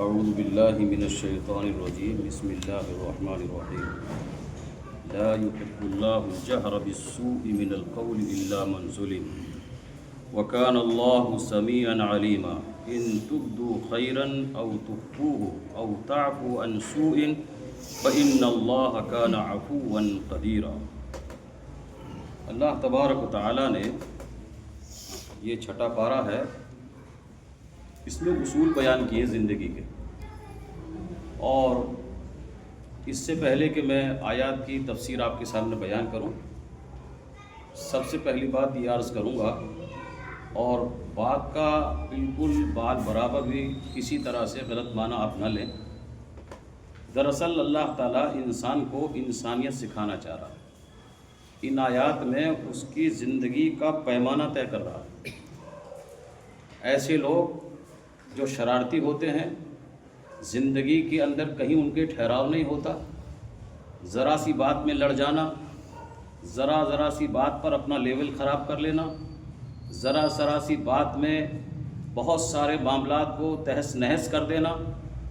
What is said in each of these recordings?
اعوذ باللہ من الشیطان الرجیم بسم اللہ الرحمن الرحیم لا يحب اللہ الجہر بالسوء من القول الا من ظلم وکان اللہ سمیعا علیما ان تبدوا خیرا او تخفوه او تعفوا عن سوء فإن اللہ کان عفوا قدیرا۔ اللہ تبارک و تعالیٰ نے یہ چھٹا پارہ ہے، اس میں اصول بیان کیے زندگی کے، اور اس سے پہلے کہ میں آیات کی تفسیر آپ کے سامنے بیان کروں، سب سے پہلی بات یہ عرض کروں گا، اور بات کا بالکل بات برابر بھی کسی طرح سے غلط معنی آپ نہ لیں۔ دراصل اللہ تعالیٰ انسان کو انسانیت سکھانا چاہ رہا ہے، ان آیات میں اس کی زندگی کا پیمانہ طے کر رہا ہے۔ ایسے لوگ جو شرارتی ہوتے ہیں، زندگی کے اندر کہیں ان کے ٹھہراؤ نہیں ہوتا، ذرا سی بات میں لڑ جانا، ذرا سی بات پر اپنا لیول خراب کر لینا، ذرا سی بات میں بہت سارے معاملات کو تہس نہس کر دینا،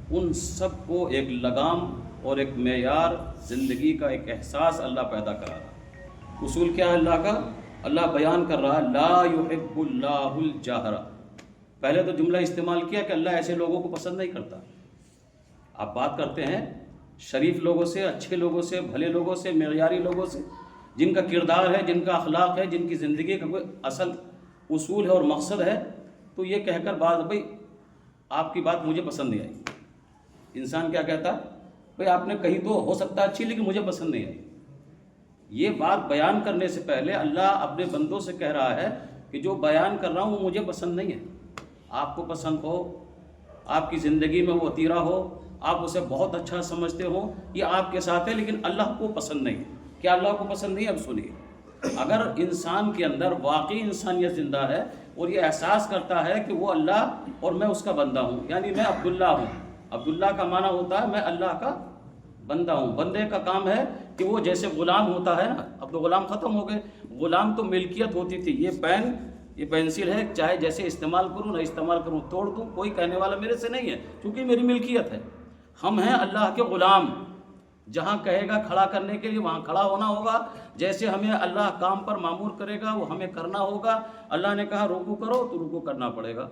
ان سب کو ایک لگام اور ایک معیار، زندگی کا ایک احساس اللہ پیدا کرا رہا۔ اصول کیا ہے اللہ کا؟ اللہ بیان کر رہا ہے لا يحب اللہ الجہر۔ پہلے تو جملہ استعمال کیا کہ اللہ ایسے لوگوں کو پسند نہیں کرتا۔ آپ بات کرتے ہیں شریف لوگوں سے، اچھے لوگوں سے، بھلے لوگوں سے، معیاری لوگوں سے، جن کا کردار ہے، جن کا اخلاق ہے، جن کی زندگی کا کوئی اصل اصول ہے اور مقصد ہے، تو یہ کہہ کر بعض بھائی آپ کی بات مجھے پسند نہیں آئی۔ انسان کیا کہتا ہے؟ بھائی آپ نے کہی تو ہو سکتا ہے اچھی، لیکن مجھے پسند نہیں آئی۔ یہ بات بیان کرنے سے پہلے اللہ اپنے بندوں سے کہہ رہا ہے کہ جو بیان کر رہا ہوں وہ مجھے پسند نہیں ہے۔ آپ کو پسند ہو، آپ کی زندگی میں وہ عطیرہ ہو، آپ اسے بہت اچھا سمجھتے ہو، یہ آپ کے ساتھ ہے، لیکن اللہ کو پسند نہیں ہے۔ کیا اللہ کو پسند نہیں ہے؟ اب سنیے، اگر انسان کے اندر واقعی انسانیت زندہ ہے اور یہ احساس کرتا ہے کہ وہ اللہ اور میں اس کا بندہ ہوں، یعنی میں عبداللہ ہوں۔ عبداللہ کا معنی ہوتا ہے میں اللہ کا بندہ ہوں۔ بندے کا کام ہے کہ وہ جیسے غلام ہوتا ہے نا، اب تو غلام ختم ہو گئے، غلام تو ملکیت ہوتی تھی، یہ پین، یہ پینسل ہے، چاہے جیسے استعمال کروں نہ استعمال کروں، توڑ دوں، کوئی کہنے والا میرے سے نہیں ہے، کیونکہ میری ملکیت ہے۔ ہم ہیں اللہ کے غلام، جہاں کہے گا کھڑا کرنے کے لیے وہاں کھڑا ہونا ہوگا، جیسے ہمیں اللہ کام پر معمور کرے گا وہ ہمیں کرنا ہوگا۔ اللہ نے کہا رکوع کرو تو رکوع کرنا پڑے گا،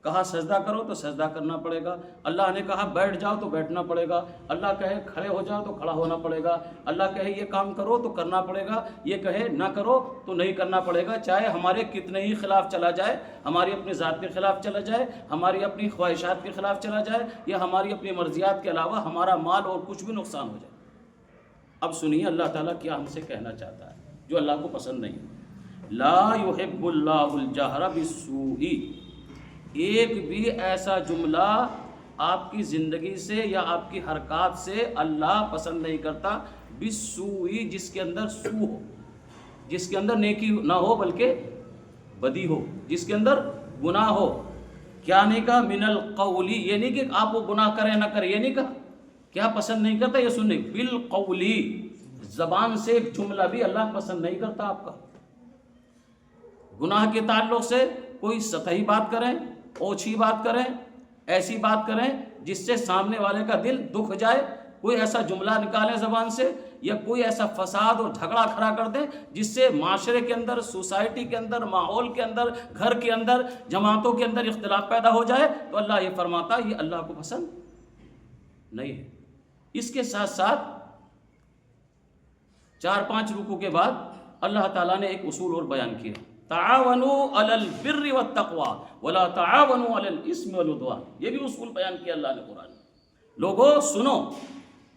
کہا سجدہ کرو تو سجدہ کرنا پڑے گا، اللہ نے کہا بیٹھ جاؤ تو بیٹھنا پڑے گا، اللہ کہے کھڑے ہو جاؤ تو کھڑا ہونا پڑے گا، اللہ کہے یہ کام کرو تو کرنا پڑے گا، یہ کہے نہ کرو تو نہیں کرنا پڑے گا، چاہے ہمارے کتنے ہی خلاف چلا جائے، ہماری اپنی ذات کے خلاف چلا جائے، ہماری اپنی خواہشات کے خلاف چلا جائے، یا ہماری اپنی مرضیات کے علاوہ ہمارا مال اور کچھ بھی نقصان ہو جائے۔ اب سنیے اللہ تعالیٰ کیا ہم سے کہنا چاہتا ہے جو اللہ کو پسند نہیں۔ لا يحب اللہ الجہر بالسوء، ایک بھی ایسا جملہ آپ کی زندگی سے یا آپ کی حرکات سے اللہ پسند نہیں کرتا، بالسوء، جس کے اندر سو ہو، جس کے اندر نیکی نہ ہو بلکہ بدی ہو، جس کے اندر گناہ ہو۔ کیا نہیں کہا؟ من القولی، یہ نہیں کہ آپ وہ گناہ کریں نہ کریں، یہ نہیں کہا۔ کیا پسند نہیں کرتا؟ یہ سنیں، بالقولی، زبان سے ایک جملہ بھی اللہ پسند نہیں کرتا آپ کا۔ گناہ کے تعلق سے کوئی سطحی بات کریں، اوچھی بات کریں، ایسی بات کریں جس سے سامنے والے کا دل دکھ جائے، کوئی ایسا جملہ نکالیں زبان سے، یا کوئی ایسا فساد اور جھگڑا کھڑا کر دیں جس سے معاشرے کے اندر، سوسائٹی کے اندر، ماحول کے اندر، گھر کے اندر، جماعتوں کے اندر اختلاف پیدا ہو جائے، تو اللہ یہ فرماتا یہ اللہ کو پسند نہیں ہے۔ اس کے ساتھ ساتھ 4-5 رکوع کے بعد اللہ تعالیٰ نے ایک اصول اور بیان کیا، تعاونوا علی البر والتقوی ولا تعاونوا علی الاثم والعدوان۔ یہ بھی اصول بیان کیا اللہ نے قرآن میں۔ لوگوں سنو،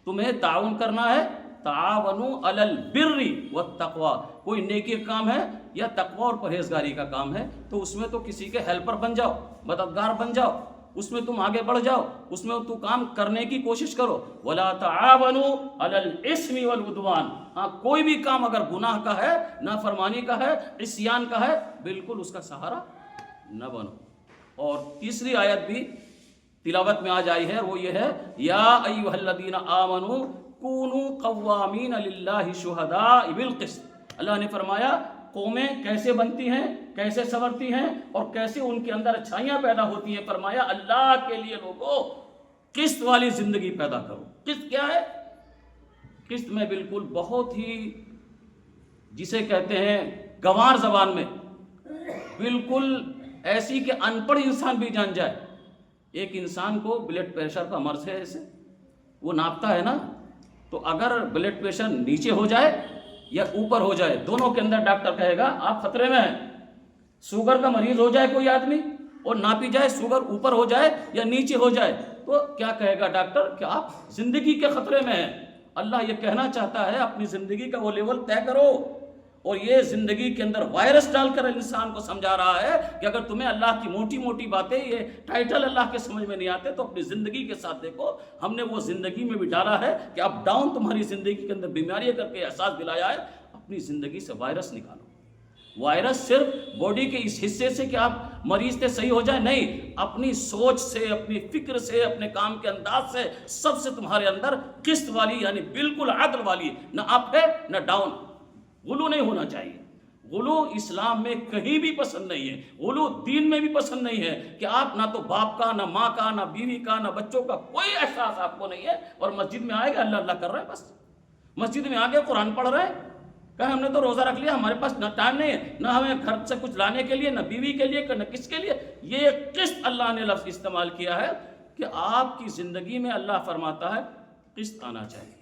تمہیں تعاون کرنا ہے، تعاونوا علی البر والتقوی، کوئی نیکی کا کام ہے یا تقوی اور پرہیزگاری کا کام ہے تو اس میں تو کسی کے ہیلپر بن جاؤ، مددگار بن جاؤ، اس میں تم آگے بڑھ جاؤ، اس میں تو کام کرنے کی کوشش کرو۔ ولا تعاونوا علی الاثم والعدوان، ہاں کوئی بھی کام اگر گناہ کا ہے، نافرمانی کا ہے، عصیان کا ہے، بالکل اس کا سہارا نہ بنو۔ اور تیسری آیت بھی تلاوت میں آج آئی ہے، وہ یہ ہے یا ایھا الذین آمنوا کونوا قوامین للہ شہداء بالقسط۔ اللہ نے فرمایا قومیں کیسے بنتی ہیں، کیسے سنورتی ہیں اور کیسے ان کے اندر اچھائیاں پیدا ہوتی ہیں۔ فرمایا اللہ کے لیے لوگوں قسط والی زندگی پیدا کرو۔ قسط کیا ہے؟ قسط میں بالکل بہت ہی جسے کہتے ہیں گنوار زبان میں، بالکل ایسی کہ ان پڑھ انسان بھی جان جائے۔ ایک انسان کو بلڈ پریشر کا مرض ہے، ایسے وہ ناپتا ہے نا، تو اگر بلڈ پریشر نیچے ہو جائے یا اوپر ہو جائے، دونوں کے اندر ڈاکٹر کہے گا آپ خطرے میں ہیں۔ شوگر کا مریض ہو جائے کوئی آدمی اور ناپی جائے شوگر اوپر ہو جائے یا نیچے ہو جائے، تو کیا کہے گا ڈاکٹر کہ آپ زندگی کے خطرے میں ہیں۔ اللہ یہ کہنا چاہتا ہے اپنی زندگی کا وہ لیول طے کرو، اور یہ زندگی کے اندر وائرس ڈال کر انسان کو سمجھا رہا ہے کہ اگر تمہیں اللہ کی موٹی موٹی باتیں، یہ ٹائٹل اللہ کے سمجھ میں نہیں آتے، تو اپنی زندگی کے ساتھ دیکھو۔ ہم نے وہ زندگی میں بھی ڈالا ہے کہ اب ڈاؤن تمہاری زندگی کے اندر بیماریاں کر کے احساس دلایا ہے، اپنی زندگی سے وائرس نکالو۔ وائرس صرف باڈی کے اس حصے سے کہ آپ مریض سے صحیح ہو جائے نہیں، اپنی سوچ سے، اپنی فکر سے، اپنے کام کے انداز سے، سب سے تمہارے اندر قسط والی یعنی بالکل عدل والی، نہ اپ ہے نہ ڈاؤن۔ غلو نہیں ہونا چاہیے۔ غلو اسلام میں کہیں بھی پسند نہیں ہے، غلو دین میں بھی پسند نہیں ہے کہ آپ نہ تو باپ کا، نہ ماں کا، نہ بیوی کا، نہ بچوں کا کوئی احساس آپ کو نہیں ہے، اور مسجد میں آئے گا اللہ اللہ کر رہے ہیں، بس مسجد میں آگے قرآن پڑھ رہے ہیں، کہ ہم نے تو روزہ رکھ لیا، ہمارے پاس نہ ٹائم نہیں ہے، نہ ہمیں گھر سے کچھ لانے کے لیے، نہ بیوی کے لیے، نہ کس کے لیے۔ یہ قسط اللہ نے لفظ استعمال کیا ہے کہ آپ کی زندگی میں اللہ فرماتا ہے قسط آنا چاہیے۔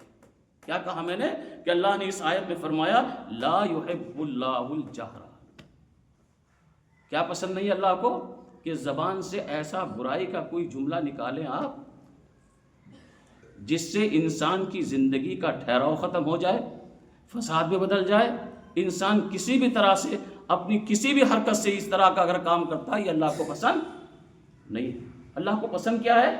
کیا کہا میں نے کہ اللہ نے اس آیت میں فرمایا لا يحب اللہ الجہر۔ کیا پسند نہیں اللہ کو؟ کہ زبان سے ایسا برائی کا کوئی جملہ نکالیں آپ جس سے انسان کی زندگی کا ٹھہراؤ ختم ہو جائے، فساد میں بدل جائے، انسان کسی بھی طرح سے اپنی کسی بھی حرکت سے اس طرح کا اگر کام کرتا ہے، یہ اللہ کو پسند نہیں ہے۔ اللہ کو پسند کیا ہے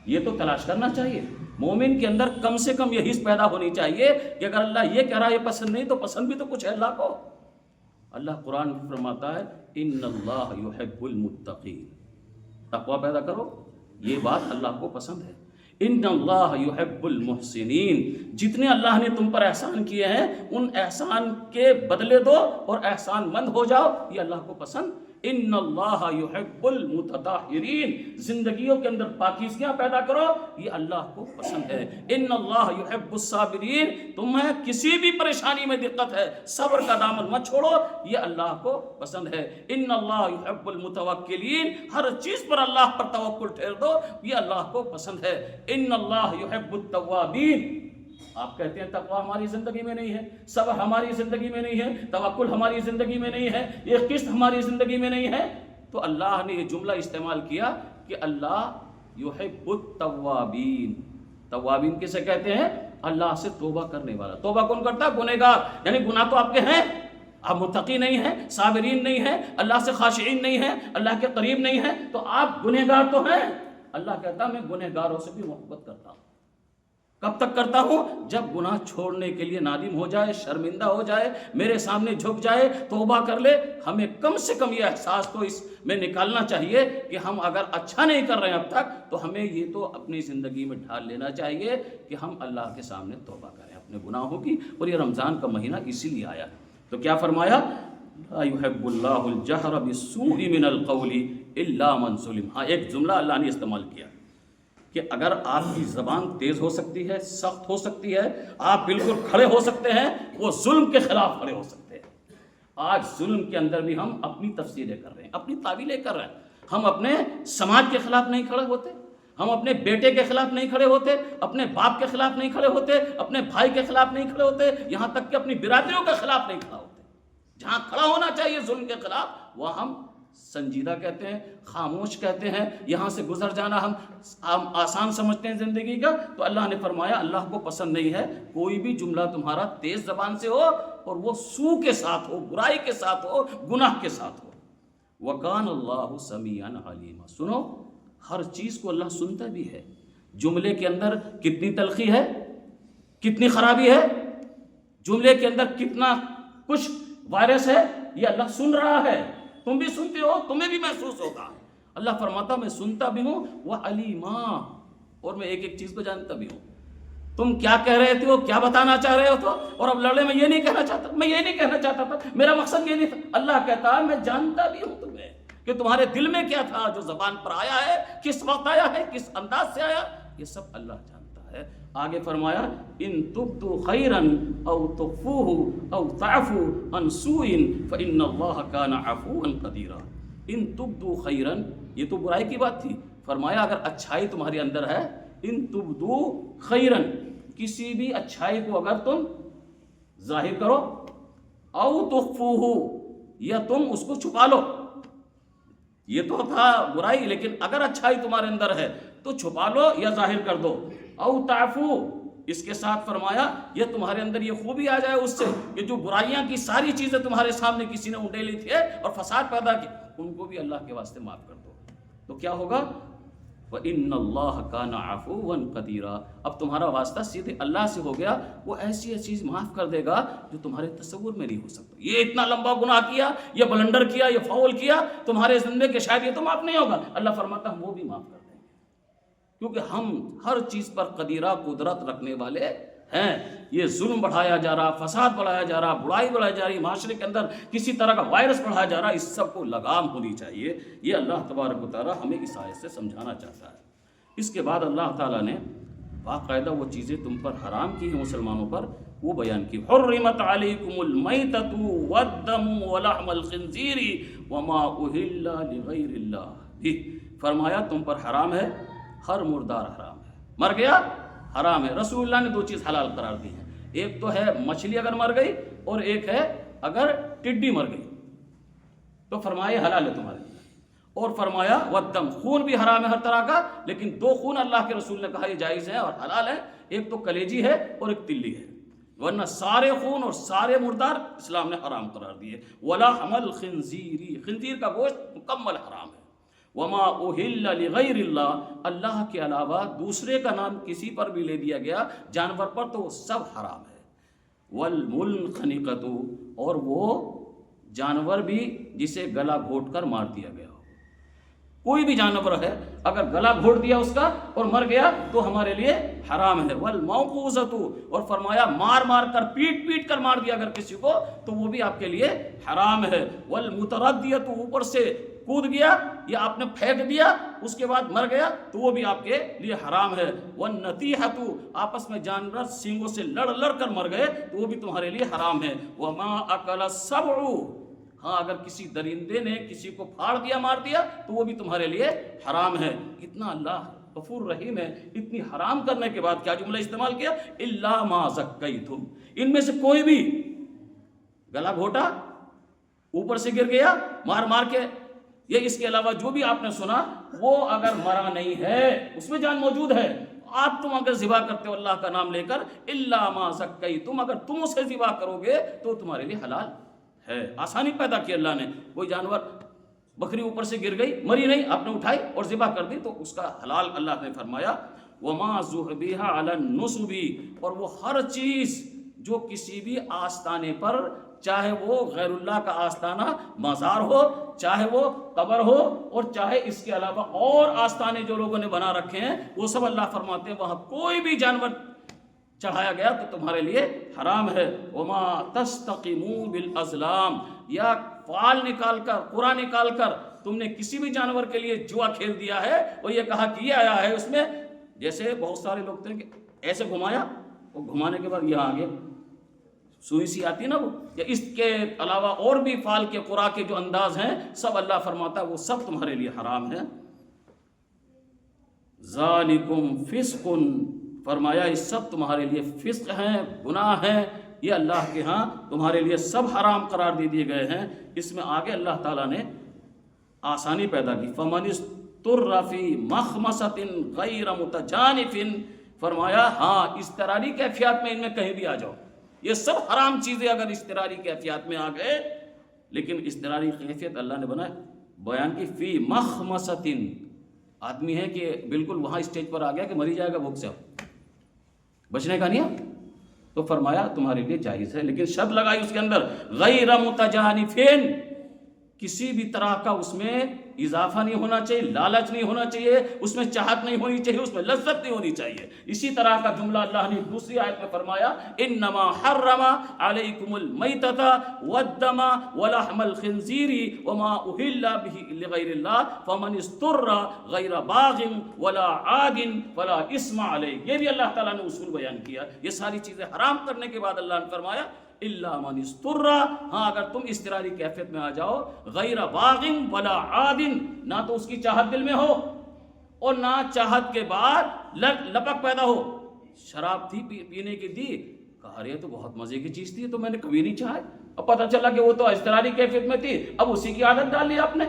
یہ تو تلاش کرنا چاہیے۔ مومن کے اندر کم سے کم یہ حس پیدا ہونی چاہیے کہ اگر اللہ یہ کہہ رہا ہے یہ پسند نہیں، تو پسند بھی تو کچھ ہے اللہ کو۔ اللہ قرآن میں فرماتا ہے ان اللہ یحب المتقین، تقوی پیدا کرو، یہ بات اللہ کو پسند ہے۔ ان اللہ یحب المحسنین، جتنے اللہ نے تم پر احسان کیے ہیں ان احسان کے بدلے دو اور احسان مند ہو جاؤ، یہ اللہ کو پسند۔ ان اللہ یحب المتطہرین، زندگیوں کے اندر پاکیزگیاں پیدا کرو، یہ اللہ کو پسند ہے۔ ان اللہ یحب الصابرین، تمہیں کسی بھی پریشانی میں دقت ہے، صبر کا دامن مت چھوڑو، یہ اللہ کو پسند ہے۔ ان اللہ یحب المتوکلین، ہر چیز پر اللہ پر توکل ٹھہر دو، یہ اللہ کو پسند ہے۔ ان اللہ یحب التوابین، آپ کہتے ہیں تقوی ہماری زندگی میں نہیں ہے، صبر ہماری زندگی میں نہیں ہے، توکل ہماری زندگی میں نہیں ہے، یہ قسط ہماری زندگی میں نہیں ہے، تو اللہ نے یہ جملہ استعمال کیا کہ اللہ یحب التوابین۔ توابین کسے کہتے ہیں؟ اللہ سے توبہ کرنے والا۔ توبہ کون کرتا ہے؟ گنہگار، یعنی گناہ تو آپ کے ہیں، آپ متقی نہیں ہیں، صابرین نہیں ہیں، اللہ سے خاشعین نہیں ہیں، اللہ کے قریب نہیں ہیں، تو آپ گنہگار تو ہیں۔ اللہ کہتا ہے میں گنہگاروں سے بھی محبت کرتا ہوں۔ کب تک کرتا ہوں؟ جب گناہ چھوڑنے کے لیے نادم ہو جائے، شرمندہ ہو جائے، میرے سامنے جھک جائے، توبہ کر لے۔ ہمیں کم سے کم یہ احساس تو اس میں نکالنا چاہیے کہ ہم اگر اچھا نہیں کر رہے ہیں اب تک، تو ہمیں یہ تو اپنی زندگی میں ڈھال لینا چاہیے کہ ہم اللہ کے سامنے توبہ کریں اپنے گناہوں کی۔ اور یہ رمضان کا مہینہ اسی لیے آیا، تو کیا فرمایا؟ لا يحب اللہ الجہر بالسوء من القول الا من ظلم۔ ہاں ایک جملہ اللہ نے استعمال کیا کہ اگر آپ کی زبان تیز ہو سکتی ہے، سخت ہو سکتی ہے، آپ بالکل کھڑے ہو سکتے ہیں، وہ ظلم کے خلاف کھڑے ہو سکتے ہیں۔ آج ظلم کے اندر بھی ہم اپنی تفسیریں کر رہے ہیں، اپنی تعویلیں کر رہے ہیں۔ ہم اپنے سماج کے خلاف نہیں کھڑے ہوتے، ہم اپنے بیٹے کے خلاف نہیں کھڑے ہوتے، اپنے باپ کے خلاف نہیں کھڑے ہوتے، اپنے بھائی کے خلاف نہیں کھڑے ہوتے، یہاں تک کہ اپنی برادریوں کے خلاف نہیں کھڑا ہوتے۔ جہاں کھڑا ہونا چاہیے ظلم کے خلاف، وہاں ہم سنجیدہ کہتے ہیں، خاموش کہتے ہیں، یہاں سے گزر جانا ہم آسان سمجھتے ہیں زندگی کا۔ تو اللہ نے فرمایا اللہ کو پسند نہیں ہے کوئی بھی جملہ تمہارا تیز زبان سے ہو اور وہ سوء کے ساتھ ہو، برائی کے ساتھ ہو، گناہ کے ساتھ ہو۔ وَكَانَ اللَّهُ سَمِيعًا عَلِيمًا، سنو ہر چیز کو اللہ سنتا بھی ہے۔ جملے کے اندر کتنی تلخی ہے، کتنی خرابی ہے، جملے کے اندر کتنا کچھ وائرس ہے، یہ اللہ سن رہا ہے۔ تم بھی سنتے ہو، تمہیں بھی محسوس ہوگا۔ اللہ فرماتا میں سنتا بھی ہوں وعلیما، اور میں ایک ایک چیز کو جانتا بھی ہوں۔ تم کیا کہہ رہے تھے، کیا بتانا چاہ رہے ہو، اور اب لڑے میں یہ نہیں کہنا چاہتا، میں یہ نہیں کہنا چاہتا تھا، میرا مقصد یہ نہیں تھا۔ اللہ کہتا ہے میں جانتا بھی ہوں تمہیں کہ تمہارے دل میں کیا تھا، جو زبان پر آیا ہے، کس وقت آیا ہے، کس انداز سے آیا، یہ سب اللہ جانتا ہے۔ آگے فرمایا ان تبدوا خیرا او تخفوه او تعفوا عن سوء فان اللہ کان عفوا قدیرا۔ ان تبدوا خیرا، یہ تو برائی کی بات تھی، فرمایا اگر اچھائی تمہارے اندر ہے، ان تبدوا خیرا، کسی بھی اچھائی کو اگر تم ظاہر کرو، او تخفوه، یا تم اس کو چھپا لو، یہ تو تھا برائی، لیکن اگر اچھائی تمہارے اندر ہے تو چھپا لو یا ظاہر کر دو، او تعفو، اس کے ساتھ فرمایا یہ تمہارے اندر یہ خوبی آ جائے اس سے کہ جو برائیاں کی ساری چیزیں تمہارے سامنے کسی نے اڈیلی تھی اور فساد پیدا کی، ان کو بھی اللہ کے واسطے معاف کر دو، تو کیا ہوگا؟ وَإِنَّ اللَّهَ كَانَ عَفُوًّا قَدِيرًا، اب تمہارا واسطہ سیدھے اللہ سے ہو گیا، وہ ایسی چیز معاف کر دے گا جو تمہارے تصور میں نہیں ہو سکتا۔ یہ اتنا لمبا گناہ کیا، یہ بلنڈر کیا، یہ فاول کیا تمہارے زندگی کے، شاید یہ تو معاف نہیں ہوگا، اللہ فرماتا ہم وہ بھی معاف کر دیں گے، کیونکہ ہم ہر چیز پر قدیرہ، قدرت رکھنے والے ہیں۔ یہ ظلم بڑھایا جا رہا، فساد بڑھایا جا رہا، برائی بڑھائی جا رہی، معاشرے کے اندر کسی طرح کا وائرس بڑھایا جا رہا، اس سب کو لگام ہونی چاہیے، یہ اللہ تبارک و تعالیٰ ہمیں اس آیت سے سمجھانا چاہتا ہے۔ اس کے بعد اللہ تعالیٰ نے باقاعدہ وہ چیزیں تم پر حرام کی ہیں مسلمانوں پر، وہ بیان کی۔ حرمت علیکم المیتۃ والدم ولحم الخنزیر وما اہل لغیر اللہ، بھی فرمایا تم پر حرام ہے، ہر مردار حرام ہے، مر گیا حرام ہے۔ رسول اللہ نے دو چیز حلال قرار دی ہیں، ایک تو ہے مچھلی اگر مر گئی، اور ایک ہے اگر ٹڈی مر گئی، تو فرمایا حلال ہے تمہارے لیے۔ اور فرمایا والدم، خون بھی حرام ہے ہر طرح کا، لیکن دو خون اللہ کے رسول نے کہا یہ جائز ہے اور حلال ہے، ایک تو کلیجی ہے اور ایک تلی ہے، ورنہ سارے خون اور سارے مردار اسلام نے حرام قرار دیے۔ ولحم الخنزیر، خنزیر کا گوشت مکمل حرام ہے۔ وما اہل لغیر اللہ، اللہ کے علاوہ دوسرے کا نام کسی پر بھی لے دیا گیا جانور پر تو وہ سب حرام ہے۔ والمنخنقۃ، اور وہ جانور بھی جسے گلا گھونٹ کر مار دیا گیا ہو، کوئی بھی جانور ہے اگر گلا گھونٹ دیا اس کا اور مر گیا تو ہمارے لیے حرام ہے۔ والموقوذۃ، اور فرمایا مار مار کر، پیٹ پیٹ کر مار دیا اگر کسی کو تو وہ بھی آپ کے لیے حرام ہے۔ والمتردیۃ، اوپر سے کود گیا یا آپ نے پھینک دیا اس کے بعد مر گیا تو وہ بھی آپ کے لیے حرام ہے۔ والنطیحۃ، آپس میں جانور سینگوں سے لڑ لڑ کر مر گئے تو وہ بھی تمہارے لیے حرام ہے۔ وما اکل السبع، ہاں اگر کسی درندے نے کسی کو پھاڑ دیا، مار دیا تو وہ بھی تمہارے لیے حرام ہے۔ اتنا اللہ غفور رحیم ہے، اتنی حرام کرنے کے بعد کیا جملہ استعمال کیا؟ الا ما زکیتم، ان میں سے کوئی بھی گلا گھوٹا، اوپر سے گر گیا مار مار کے، یہ اس کے علاوہ جو بھی آپ نے سنا وہ اگر مرا نہیں ہے، اس میں جان موجود ہے، آپ تم اگر ذبح کرتے ہو اللہ کا نام لے کر، الا ما زکیتم، اگر تم اسے ذبح کرو گے تو تمہارے لیے حلال ہے۔ آسانی پیدا کی اللہ نے، کوئی جانور بکری اوپر سے گر گئی، مری نہیں، آپ نے اٹھائی اور ذبح کر دی تو اس کا حلال اللہ نے فرمایا۔ وما ذبح علی النصب، اور وہ ہر چیز جو کسی بھی آستانے پر، چاہے وہ غیر اللہ کا آستانہ مزار ہو، چاہے وہ قبر ہو، اور چاہے اس کے علاوہ اور آستانے جو لوگوں نے بنا رکھے ہیں، وہ سب اللہ فرماتے ہیں وہاں کوئی بھی جانور چڑھایا گیا تو تمہارے لیے حرام ہے۔ وما تستقیموا بالازلام، یا فال نکال کر، قرآن نکال کر تم نے کسی بھی جانور کے لیے جوا کھیل دیا ہے اور یہ کہا کہ یہ آیا ہے اس میں، جیسے بہت سارے لوگ تھے کہ ایسے گھمایا، وہ گھمانے کے بعد یہاں آگے سوئی سی آتی نا وہ، یا اس کے علاوہ اور بھی فال کے قرآن کے جو انداز ہیں سب اللہ فرماتا ہے وہ سب تمہارے لیے حرام ہے۔ ذالکم فسق، فرمایا یہ سب تمہارے لیے فسق ہیں، گناہ ہیں، یہ اللہ کے ہاں تمہارے لیے سب حرام قرار دے دیے گئے ہیں۔ اس میں آگے اللہ تعالیٰ نے آسانی پیدا کی، فمن اضطر فی مخمصۃ غیر متجانف، فرمایا ہاں اضطراری کیفیات میں ان میں کہیں بھی آ جاؤ، یہ سب حرام چیزیں اگر اضطراری کیفیات میں آ گئے، لیکن اضطراری کیفیت اللہ نے بیان کی، فی مخمصۃ، آدمی ہے کہ بالکل وہاں اسٹیج پر آ گیا کہ مری جائے گا بھوک سے، بچنے کا نہیں ہے، تو فرمایا تمہارے لیے جائز ہے، لیکن شرط لگائی اس کے اندر غیر متجانفین، کسی بھی طرح کا اس میں اضافہ نہیں ہونا چاہیے، لالچ نہیں ہونا چاہیے، اس میں چاہت نہیں ہونی چاہیے، اس میں لذت نہیں ہونی چاہیے۔ اسی طرح کا جملہ اللہ نے دوسری آیت میں فرمایا، انما حرم علیکم المیتۃ والدم ولحم الخنزیر وما اہل به لغیر اللہ فمن اضطر غیر باغ ولا عاد فلا اثم علیہ۔ یہ بھی اللہ تعالیٰ نے اصول بیان کیا۔ یہ ساری چیزیں حرام کرنے کے بعد اللہ نے فرمایا الا من اضطر، ہاں اگر تم اضطراری کیفیت میں آ جاؤ، غیر باغ ولا عاد، نہ تو اس کی چاہت دل میں ہو اور نہ چاہت کے بعد لپک پیدا ہو۔ شراب تھی پینے کی دی، کہا رہے تو بہت مزے کی چیز تھی، تو میں نے کبھی نہیں چاہا، اب پتہ چلا کہ وہ تو اضطراری کیفیت میں تھی، اب اسی کی عادت ڈال لی آپ نے۔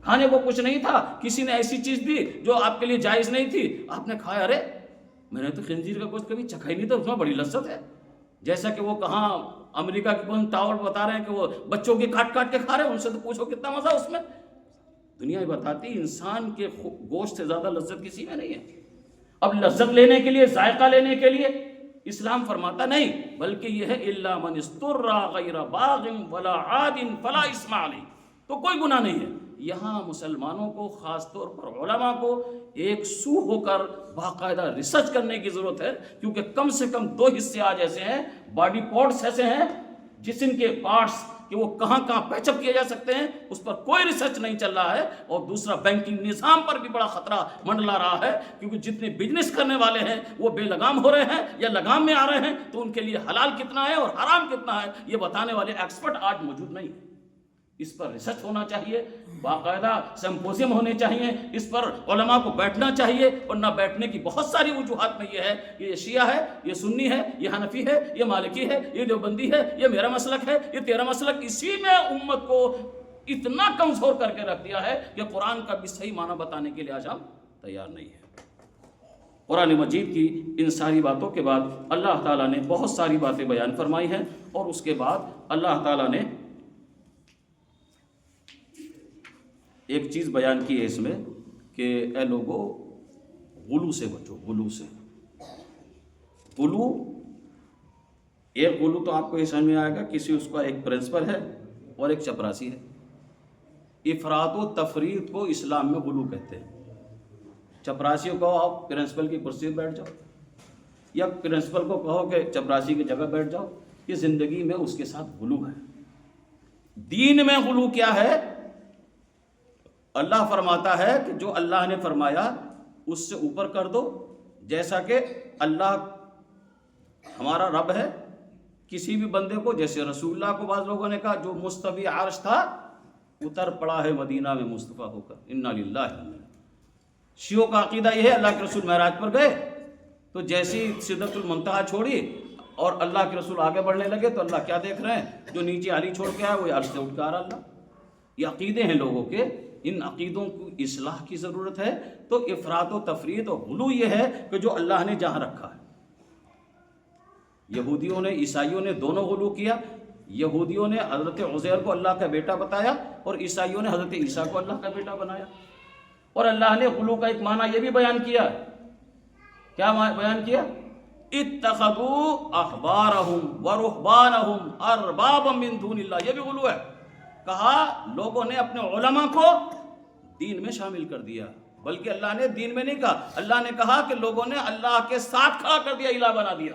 کھانے کو کچھ نہیں تھا، کسی نے ایسی چیز دی جو آپ کے لیے جائز نہیں تھی، آپ نے کھایا، ارے میں نے تو خنزیر کا گوشت کبھی چکھا ہی نہیں تھا، اس میں بڑی لذت ہے۔ جیسا کہ وہ کہاں امریکہ کے کون ٹاور بتا رہے ہیں کہ وہ بچوں کی کاٹ کاٹ کے کھا رہے ہیں، ان سے تو پوچھو کتنا مزہ اس میں۔ دنیا یہ بتاتی انسان کے گوشت سے زیادہ لذت کسی میں نہیں ہے۔ اب لذت لینے کے لیے، ذائقہ لینے کے لیے اسلام فرماتا نہیں، بلکہ یہ ہے الا من اضطر غیر باغ ولا عاد فلا اثم علیہ، تو کوئی گناہ نہیں ہے۔ یہاں مسلمانوں کو، خاص طور پر علماء کو ایک سو ہو کر باقاعدہ ریسرچ کرنے کی ضرورت ہے، کیونکہ کم سے کم 2 حصے آج ایسے ہیں، باڈی پارٹس ایسے ہیں، جسم کے پارٹس کہ وہ کہاں کہاں پیچ اپ کیے جا سکتے ہیں، اس پر کوئی ریسرچ نہیں چل رہا ہے۔ اور دوسرا، بینکنگ نظام پر بھی بڑا خطرہ منڈلا رہا ہے، کیونکہ جتنے بزنس کرنے والے ہیں وہ بے لگام ہو رہے ہیں یا لگام میں آ رہے ہیں، تو ان کے لیے حلال کتنا ہے اور حرام کتنا ہے یہ بتانے والے ایکسپرٹ آج موجود نہیں ہیں۔ اس پر ریسرچ ہونا چاہیے، باقاعدہ سمپوزیم ہونے چاہیے، اس پر علماء کو بیٹھنا چاہیے، اور نہ بیٹھنے کی بہت ساری وجوہات میں یہ ہے کہ یہ شیعہ ہے، یہ سنی ہے، یہ حنفی ہے، یہ مالکی ہے، یہ دیوبندی ہے، یہ میرا مسلک ہے، یہ تیرا مسلک۔ اسی میں امت کو اتنا کمزور کر کے رکھ دیا ہے کہ قرآن کا بھی صحیح معنی بتانے کے لیے آج ہم تیار نہیں ہیں۔ قرآن مجید کی ان ساری باتوں کے بعد اللہ تعالیٰ نے بہت ساری باتیں بیان فرمائی ہیں، اور اس کے بعد اللہ تعالیٰ نے ایک چیز بیان کی ہے اس میں کہ اے لوگو غلو سے بچو، غلو سے۔ غلو، ایک غلو تو آپ کو یہ سمجھ میں آئے گا، کسی اس کا ایک پرنسپل ہے اور ایک چپراسی ہے۔ افراط و تفریط کو اسلام میں غلو کہتے ہیں۔ چپراسیوں کو آپ پرنسپل کی کرسی پہ بیٹھ جاؤ، یا پرنسپل کو کہو کہ چپراسی کی جگہ بیٹھ جاؤ، یہ زندگی میں اس کے ساتھ غلو ہے۔ دین میں غلو کیا ہے؟ اللہ فرماتا ہے کہ جو اللہ نے فرمایا اس سے اوپر کر دو، جیسا کہ اللہ ہمارا رب ہے۔ کسی بھی بندے کو، جیسے رسول اللہ کو بعض لوگوں نے کہا جو مستوی عرش تھا اتر پڑا ہے مدینہ میں مصطفیٰ ہو کر، انا للہ۔ شیعوں کا عقیدہ یہ ہے اللہ کے رسول معراج پر گئے تو جیسی سدرۃ المنتہا چھوڑی اور اللہ کے رسول آگے بڑھنے لگے تو اللہ کیا دیکھ رہے ہیں؟ جو نیچے علی چھوڑ کے آیا وہ عرش سے اٹھ کے آ رہا اللہ۔ یہ عقیدے ہیں لوگوں کے، ان عقیدوں کو اصلاح کی ضرورت ہے۔ تو افراط و تفریط اور غلو یہ ہے کہ جو اللہ نے جہاں رکھا ہے۔ یہودیوں نے، عیسائیوں نے دونوں غلو کیا۔ یہودیوں نے حضرت عزیر کو اللہ کا بیٹا بتایا اور عیسائیوں نے حضرت عیسیٰ کو اللہ کا بیٹا بنایا۔ اور اللہ نے غلو کا ایک معنی یہ بھی بیان کیا، کیا بیان کیا؟ اتخذوا احبارهم ورهبانهم اربابا من دون اللہ، یہ بھی غلو ہے۔ کہا لوگوں نے اپنے علماء کو دین میں شامل کر دیا، بلکہ اللہ نے دین میں نہیں کہا، اللہ نے کہا کہ لوگوں نے اللہ کے ساتھ کھڑا کر دیا، الہ بنا دیا۔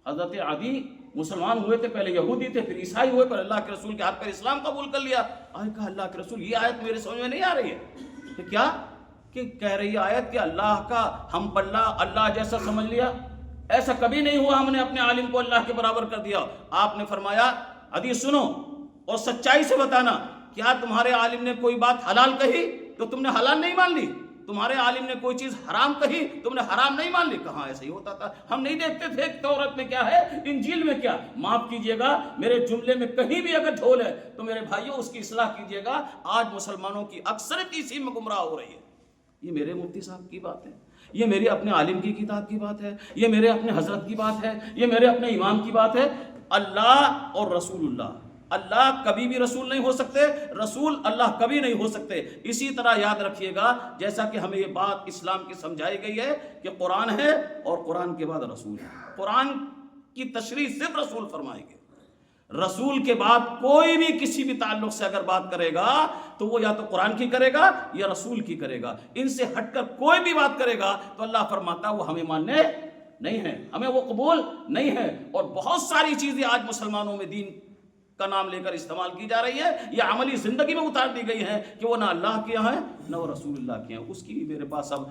حضرت عدی مسلمان ہوئے تھے، پہلے یہودی تھے، پھر عیسائی ہوئے، پر اللہ کے رسول کے ہاتھ پر اسلام قبول کر لیا۔ آج کہا اللہ کے رسول یہ آیت میرے سمجھ میں نہیں آ رہی ہے کہ کیا کہ کہہ رہی ہے آیت کہ اللہ کا ہم پلہ اللہ جیسا سمجھ لیا، ایسا کبھی نہیں ہوا، ہم نے اپنے عالم کو اللہ کے برابر کر دیا۔ آپ نے فرمایا عدی سنو اور سچائی سے بتانا، کیا تمہارے عالم نے کوئی بات حلال کہی تو تم نے حلال نہیں مان لی؟ تمہارے عالم نے کوئی چیز حرام کہی تم نے حرام نہیں مان لی؟ کہاں ایسا ہی ہوتا تھا؟ ہم نہیں دیکھتے تھے تورات میں کیا ہے، انجیل میں کیا؟ معاف کیجئے گا، میرے جملے میں کہیں بھی اگر جھول ہے تو میرے بھائیوں اس کی اصلاح کیجئے گا۔ آج مسلمانوں کی اکثریت اسی میں گمراہ ہو رہی ہے۔ یہ میرے مفتی صاحب کی بات ہے، یہ میرے اپنے عالم کی کتاب کی بات ہے، یہ میرے اپنے حضرت کی بات ہے، یہ میرے اپنے امام کی بات ہے۔ اللہ اور رسول اللہ، اللہ کبھی بھی رسول نہیں ہو سکتے، رسول اللہ کبھی نہیں ہو سکتے۔ اسی طرح یاد رکھیے گا، جیسا کہ ہمیں یہ بات اسلام کی سمجھائی گئی ہے کہ قرآن ہے اور قرآن کے بعد رسول ہے۔ قرآن کی تشریح صرف رسول فرمائیں گے، رسول کے بعد کوئی بھی کسی بھی تعلق سے اگر بات کرے گا تو وہ یا تو قرآن کی کرے گا یا رسول کی کرے گا. ان سے ہٹ کر کوئی بھی بات کرے گا تو اللہ فرماتا ہے وہ ہمیں ماننے نہیں ہے, ہمیں وہ قبول نہیں ہے. اور بہت ساری چیزیں آج مسلمانوں میں دین کا نام لے کر استعمال کی جا رہی ہے, یہ عملی زندگی میں اتار دی گئی ہے کہ وہ نہ اللہ کے ہیں نہ وہ رسول اللہ کے ہیں. اس کی میرے پاس اب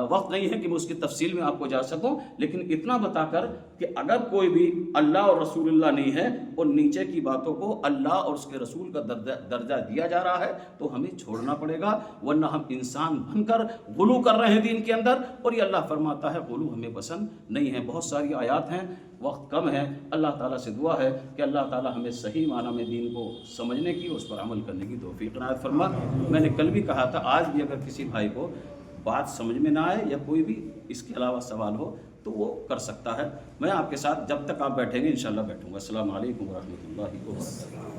وقت نہیں ہے کہ میں اس کی تفصیل میں آپ کو جا سکوں, لیکن اتنا بتا کر کہ اگر کوئی بھی اللہ اور رسول اللہ نہیں ہے اور نیچے کی باتوں کو اللہ اور اس کے رسول کا درجہ دیا جا رہا ہے تو ہمیں چھوڑنا پڑے گا, ورنہ ہم انسان بن کر غلو کر رہے ہیں دین کے اندر, اور یہ اللہ فرماتا ہے غلو ہمیں پسند نہیں ہے. بہت ساری آیات ہیں, وقت کم ہے. اللہ تعالیٰ سے دعا ہے کہ اللہ تعالیٰ ہمیں صحیح معنی میں دین کو سمجھنے کی, اس پر عمل کرنے کی توفیق عنایت فرما. میں نے کل بھی کہا تھا, آج بھی اگر کسی بھائی کو بات سمجھ میں نہ آئے یا کوئی بھی اس کے علاوہ سوال ہو تو وہ کر سکتا ہے. میں آپ کے ساتھ جب تک آپ بیٹھیں گے انشاءاللہ بیٹھوں گا. السلام علیکم ورحمۃ اللہ وبرکاتہ.